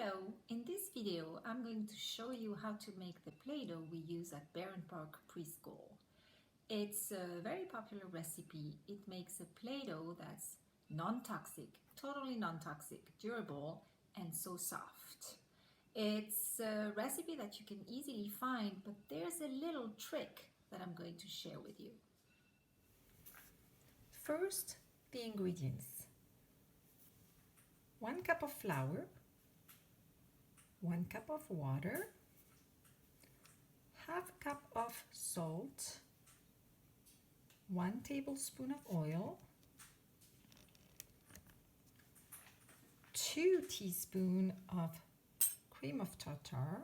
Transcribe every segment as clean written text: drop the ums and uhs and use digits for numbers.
Hello, in this video I'm going to show you how to make the Play-Doh we use at Barron Park Preschool. It's a very popular recipe. It makes a Play-Doh that's non-toxic, totally non-toxic, durable, and so soft. It's a recipe that you can easily find, but there's a little trick that I'm going to share with you. First, the ingredients. 1 cup of flour, 1 cup of water, half a cup of salt, 1 tablespoon of oil, 2 teaspoons of cream of tartar,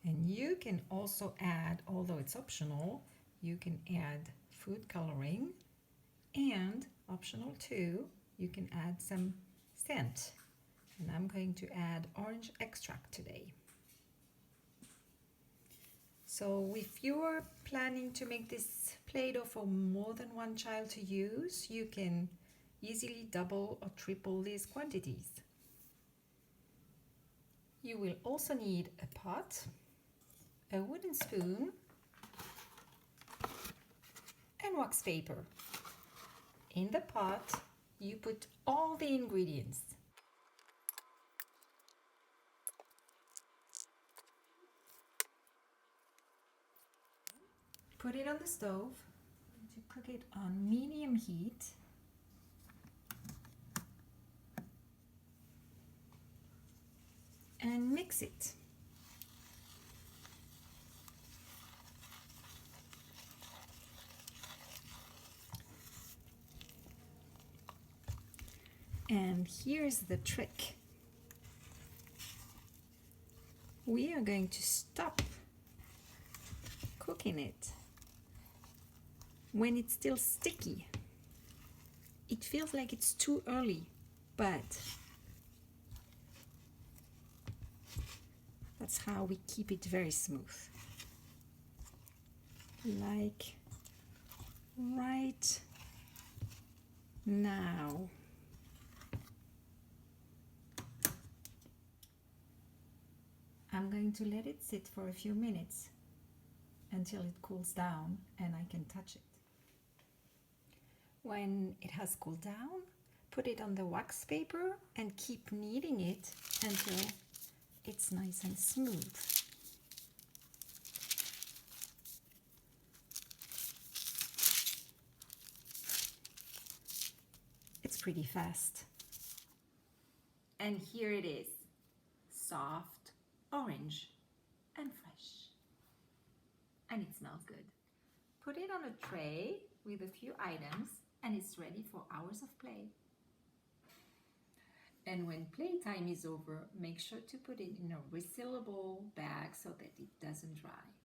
and you can also add, although it's optional, you can add food coloring, and optional too, you can add some scent. And I'm going to add orange extract today. So if you're planning to make this Play-Doh for more than one child to use, you can easily double or triple these quantities. You will also need a pot, a wooden spoon, and wax paper. In the pot, you put all the ingredients. Put it on the stove to cook it on medium heat. And mix it. And here's the trick. We are going to stop cooking it when it's still sticky. It feels like it's too early, but that's how we keep it very smooth. Like right now. I'm going to let it sit for a few minutes until it cools down and I can touch it. When it has cooled down, put it on the wax paper and keep kneading it until it's nice and smooth. It's pretty fast. And here it is, soft, orange, and fresh. And it smells good. Put it on a tray with a few items and it's ready for hours of play. And when playtime is over, make sure to put it in a resealable bag so that it doesn't dry.